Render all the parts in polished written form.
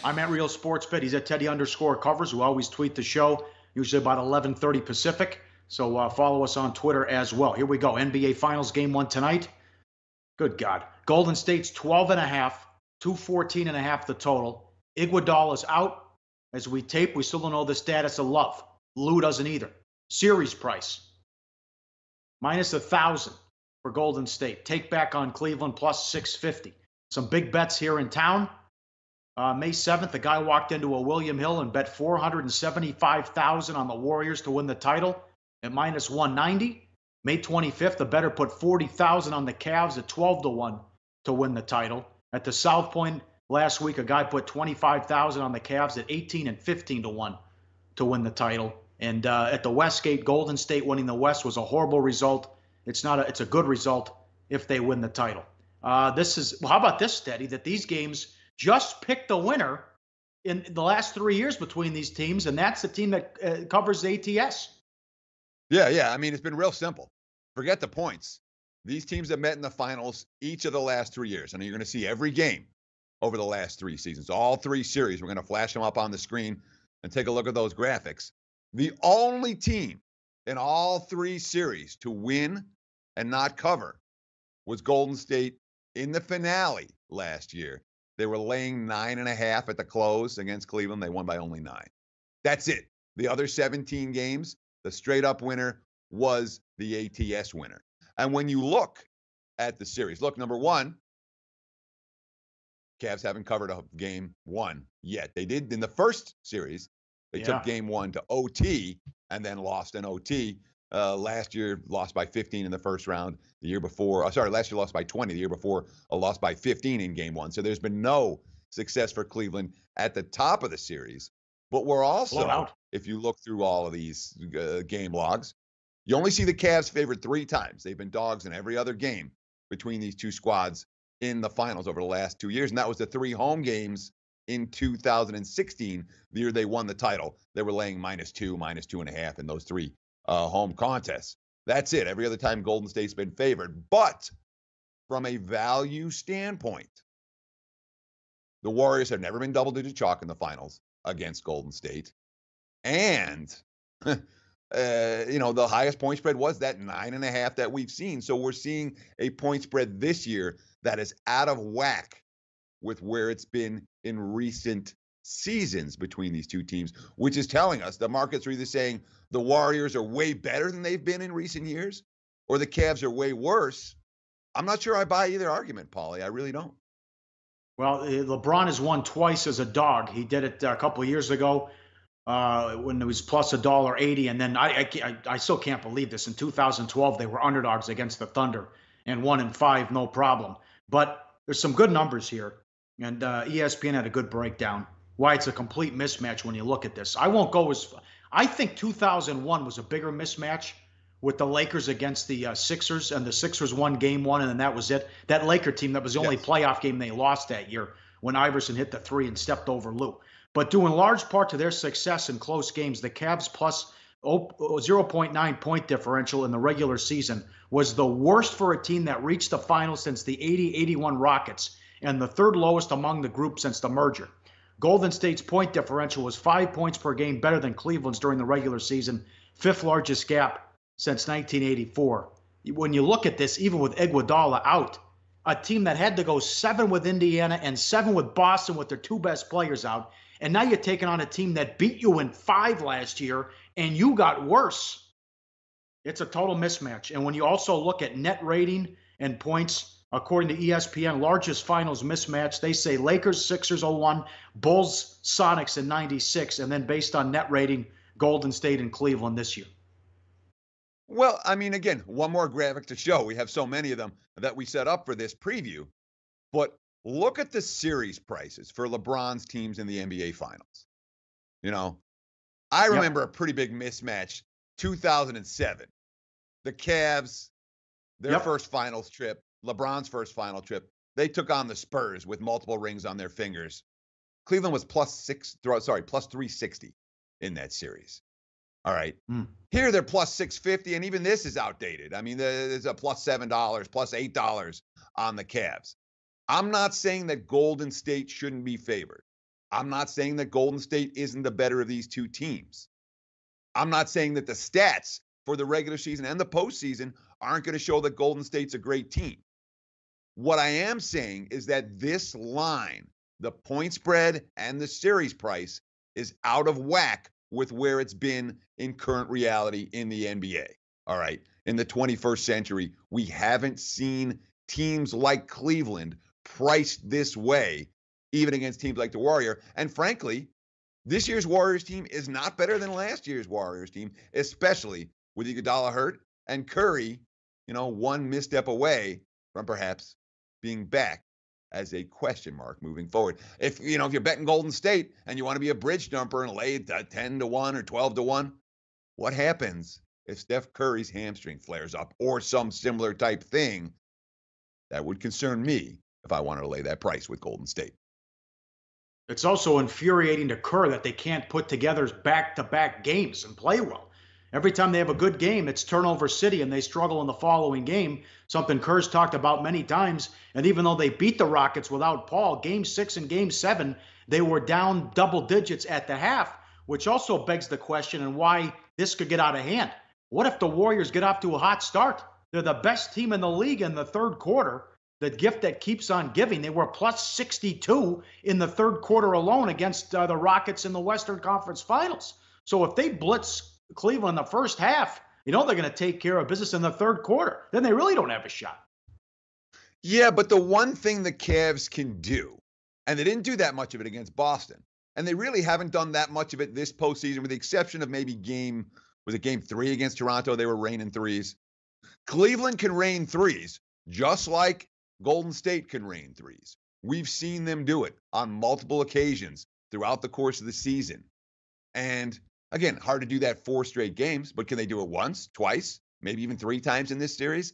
I'm at Real Sports Bet. He's at Teddy_Covers, who always tweet the show, usually about 11:30 Pacific. So follow us on Twitter as well. Here we go. NBA Finals Game 1 tonight. Good God. Golden State's 12.5, 214.5 the total. Iguodala's out. As we tape, we still don't know the status of Love. Lou doesn't either. Series price, minus 1,000 for Golden State. Take back on Cleveland, plus 650. Some big bets here in town. May 7th, the guy walked into a William Hill and bet 475,000 on the Warriors to win the title at minus 190. May 25th, the bettor put 40,000 on the Cavs at 12-1 to win the title. At the South Point last week, a guy put 25,000 on the Cavs at 18 and 15-1 to win the title. And at the Westgate, Golden State winning the West was a horrible result. It's a good result if they win the title. How about this, Steady, that these games just picked the winner in the last 3 years between these teams, and that's the team that covers the ATS. Yeah. I mean, it's been real simple. Forget the points. These teams have met in the finals each of the last 3 years, and you're going to see every game over the last 3 seasons. All 3 series, we're going to flash them up on the screen and take a look at those graphics. The only team in all 3 series to win and not cover was Golden State in the finale last year. They were laying 9.5 at the close against Cleveland. They won by only 9. That's it. The other 17 games, the straight-up winner was the ATS winner. And when you look at the series, look, number one, Cavs haven't covered a game 1 yet. They did in the first series. They took game 1 to OT and then lost in OT. Last year, lost by 15 in the first round. The year before, last year lost by 20. The year before, a loss by 15 in game 1. So there's been no success for Cleveland at the top of the series. But we're also, if you look through all of these game logs, you only see the Cavs favored 3 times. They've been dogs in every other game between these 2 squads in the finals over the last 2 years. And that was the 3 home games in 2016, the year they won the title. They were laying -2, -2.5 in those 3 home contests. That's it. Every other time Golden State's been favored. But from a value standpoint, the Warriors have never been double-digit chalk in the finals against Golden State. And, the highest point spread was that 9.5 that we've seen. So we're seeing a point spread this year that is out of whack with where it's been in recent seasons between these 2 teams, which is telling us the markets are either saying the Warriors are way better than they've been in recent years, or the Cavs are way worse. I'm not sure I buy either argument, Pauly. I really don't. Well, LeBron has won twice as a dog. He did it a couple of years ago when it was plus $1.80, and then I still can't believe this. In 2012, they were underdogs against the Thunder and 1-5, no problem. But there's some good numbers here, and ESPN had a good breakdown why it's a complete mismatch when you look at this. I think 2001 was a bigger mismatch with the Lakers against the Sixers, and the Sixers won game 1, and then that was it. That Laker team, that was the only playoff game they lost that year when Iverson hit the 3 and stepped over Lou. But due in large part to their success in close games, the Cavs plus 0.9 point differential in the regular season was the worst for a team that reached the finals since the 80-81 Rockets, and the 3rd lowest among the group since the merger. Golden State's point differential was 5 points per game better than Cleveland's during the regular season, 5th largest gap since 1984. When you look at this, even with Iguodala out, a team that had to go 7 with Indiana and 7 with Boston with their 2 best players out, and now you're taking on a team that beat you in 5 last year, and you got worse. It's a total mismatch. And when you also look at net rating and points, according to ESPN, largest finals mismatch, they say Lakers, Sixers 01, Bulls, Sonics in 96, and then based on net rating, Golden State and Cleveland this year. Well, I mean, again, one more graphic to show. We have so many of them that we set up for this preview. But look at the series prices for LeBron's teams in the NBA Finals. I remember a pretty big mismatch, 2007. The Cavs, their first finals trip, LeBron's first final trip, they took on the Spurs with multiple rings on their fingers. Cleveland was plus 360 in that series. All right. Here they're plus 650, and even this is outdated. I mean, there's a plus $7, plus $8 on the Cavs. I'm not saying that Golden State shouldn't be favored. I'm not saying that Golden State isn't the better of these two teams. I'm not saying that the stats for the regular season and the postseason aren't going to show that Golden State's a great team. What I am saying is that this line, the point spread and the series price, is out of whack with where it's been in current reality in the NBA. All right. In the 21st century, we haven't seen teams like Cleveland priced this way, even against teams like the Warrior. And frankly, this year's Warriors team is not better than last year's Warriors team, especially with Iguodala hurt and Curry, one misstep away from perhaps being back as a question mark moving forward. If you're betting Golden State and you want to be a bridge jumper and lay 10-1 or 12-1, what happens if Steph Curry's hamstring flares up or some similar type thing? That would concern me if I wanted to lay that price with Golden State. It's also infuriating to Kerr that they can't put together back-to-back games and play well. Every time they have a good game, it's turnover city, and they struggle in the following game, something Kerr's talked about many times. And even though they beat the Rockets without Paul, Game 6 and Game 7, they were down double digits at the half, which also begs the question and why this could get out of hand. What if the Warriors get off to a hot start? They're the best team in the league in the third quarter. The gift that keeps on giving. They were plus 62 in the third quarter alone against the Rockets in the Western Conference Finals. So if they blitz Cleveland in the first half, they're going to take care of business in the third quarter. Then they really don't have a shot. Yeah, but the one thing the Cavs can do, and they didn't do that much of it against Boston, and they really haven't done that much of it this postseason, with the exception of maybe Game 3 against Toronto? They were raining threes. Cleveland can rain threes, just like Golden State can rain threes. We've seen them do it on multiple occasions throughout the course of the season. And again, hard to do that 4 straight games, but can they do it once, twice, maybe even 3 times in this series?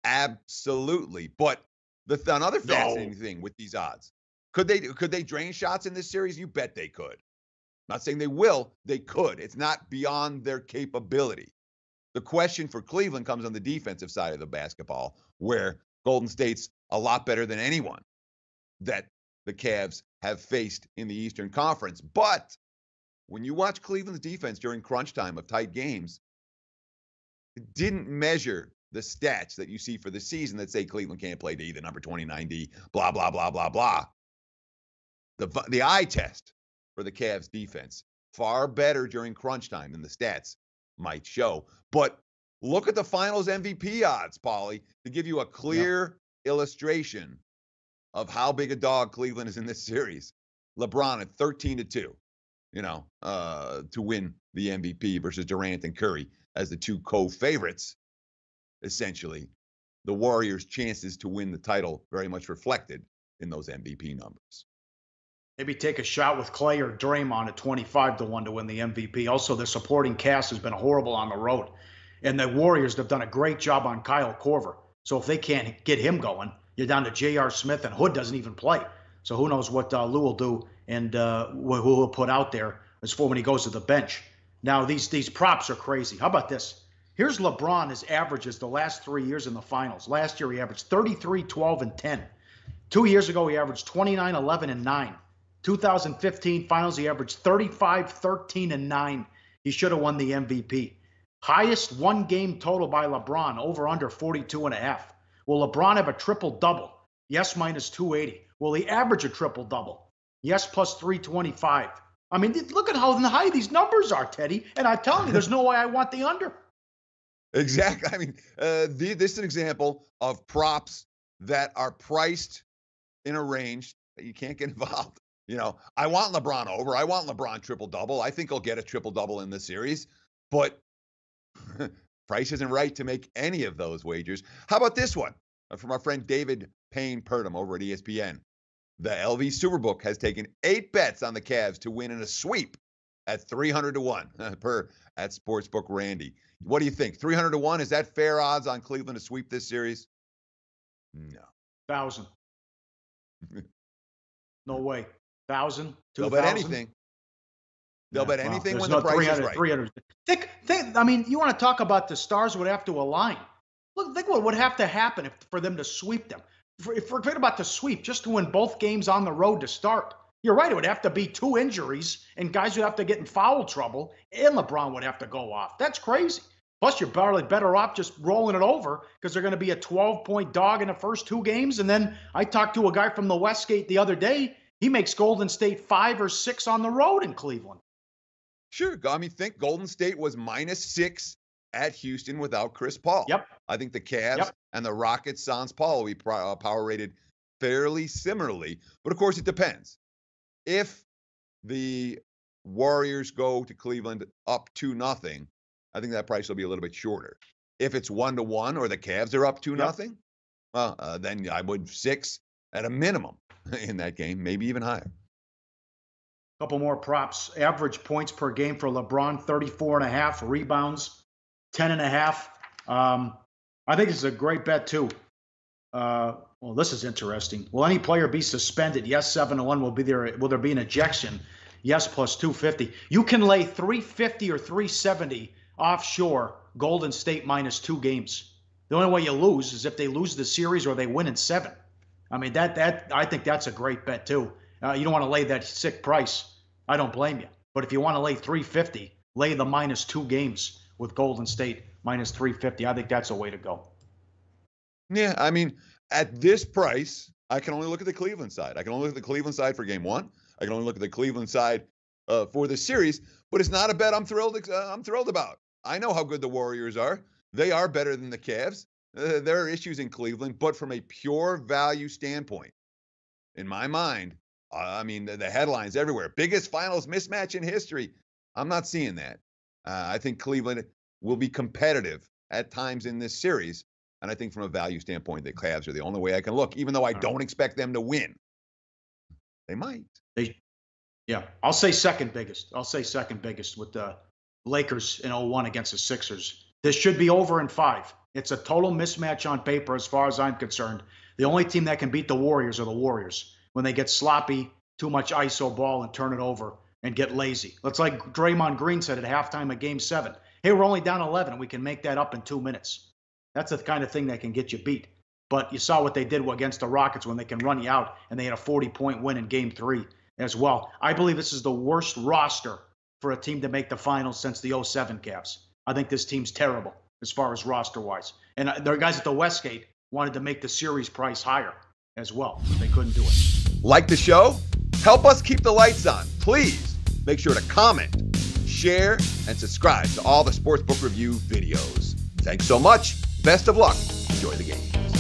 Absolutely. But another fascinating thing with these odds, could they drain shots in this series? You bet they could. I'm not saying they will, they could. It's not beyond their capability. The question for Cleveland comes on the defensive side of the basketball, where Golden State's a lot better than anyone that the Cavs have faced in the Eastern Conference. But when you watch Cleveland's defense during crunch time of tight games, it didn't measure the stats that you see for the season that say Cleveland can't play D, the number 29D, blah, blah, blah, blah, blah. The eye test for the Cavs defense, far better during crunch time than the stats might show. But look at the finals MVP odds, Pauly, to give you a clear illustration of how big a dog Cleveland is in this series. LeBron at 13-2, to win the MVP versus Durant and Curry as the 2 co-favorites. Essentially, the Warriors' chances to win the title very much reflected in those MVP numbers. Maybe take a shot with Clay or Draymond at 25-1 to win the MVP. Also, the supporting cast has been horrible on the road. And the Warriors have done a great job on Kyle Korver. So if they can't get him going, you're down to J.R. Smith, and Hood doesn't even play. So who knows what Lou will do and who he'll put out there as for when he goes to the bench. Now, these props are crazy. How about this? Here's LeBron, his averages the last 3 years in the finals. Last year, he averaged 33, 12, and 10. 2 years ago, he averaged 29, 11, and 9. 2015 finals, he averaged 35, 13, and 9. He should have won the MVP. Highest one-game total by LeBron, over under 42.5. Will LeBron have a triple-double? Yes, minus 280. Will he average a triple-double? Yes, plus 325. I mean, look at how high these numbers are, Teddy. And I'm telling you, there's no way I want the under. Exactly. I mean, this is an example of props that are priced in a range that you can't get involved. I want LeBron over. I want LeBron triple-double. I think he'll get a triple-double in this series. But price isn't right to make any of those wagers. How about this one from our friend David Payne-Purdom over at ESPN? The LV Superbook has taken 8 bets on the Cavs to win in a sweep at 300-1 per at Sportsbook Randy. What do you think? 300-1, is that fair odds on Cleveland to sweep this series? No. 1,000. No way. 1,000, 2,000. They'll bet anything. They'll bet anything when the price is right. 300. I mean, you want to talk about the stars would have to align. Look, think what would have to happen for them to sweep them. If forget about the sweep, just to win both games on the road to start. You're right. It would have to be 2 injuries, and guys would have to get in foul trouble, and LeBron would have to go off. That's crazy. Plus, you're barely better off just rolling it over because they're going to be a 12-point dog in the first 2 games. And then I talked to a guy from the Westgate the other day. He makes Golden State 5 or 6 on the road in Cleveland. Sure. I mean, think Golden State was -6 at Houston without Chris Paul. Yep. I think the Cavs and the Rockets sans Paul, we power rated fairly similarly. But of course, it depends. If the Warriors go to Cleveland up 2-0, I think that price will be a little bit shorter. If it's 1-1 or the Cavs are up 2-0, well, then I would 6 at a minimum in that game, maybe even higher. Couple more props. Average points per game for LeBron, 34.5. Rebounds, 10.5. I think it's a great bet too. Well, this is interesting. Will any player be suspended? Yes, 7-1. Will there be an ejection? Yes, plus 250. You can lay 350 or 370 offshore. Golden State -2 games. The only way you lose is if they lose the series or they win in 7. I mean, that I think that's a great bet too. You don't want to lay that sick price. I don't blame you. But if you want to lay 350, lay the -2 games with Golden State -350. I think that's a way to go. Yeah, I mean, at this price, I can only look at the Cleveland side. I can only look at the Cleveland side for game 1. I can only look at the Cleveland side for the series. But it's not a bet I'm thrilled about. I know how good the Warriors are. They are better than the Cavs. There are issues in Cleveland, but from a pure value standpoint, in my mind, I mean, the headlines everywhere. Biggest finals mismatch in history. I'm not seeing that. I think Cleveland will be competitive at times in this series. And I think from a value standpoint, the Cavs are the only way I can look, even though I don't expect them to win. They might. I'll say second biggest. With the Lakers in 0-1 against the Sixers. This should be over in 5. It's a total mismatch on paper as far as I'm concerned. The only team that can beat the Warriors are the Warriors when they get sloppy, too much ISO ball and turn it over and get lazy. It's like Draymond Green said at halftime of Game 7. Hey, we're only down 11. We can make that up in 2 minutes. That's the kind of thing that can get you beat. But you saw what they did against the Rockets when they can run you out, and they had a 40-point win in Game 3 as well. I believe this is the worst roster for a team to make the finals since the 07 Cavs. I think this team's terrible as far as roster-wise. And there are guys at the Westgate wanted to make the series price higher as well, but they couldn't do it. Like the show? Help us keep the lights on. Please make sure to comment, share, and subscribe to all the Sportsbook Review videos. Thanks so much. Best of luck. Enjoy the games.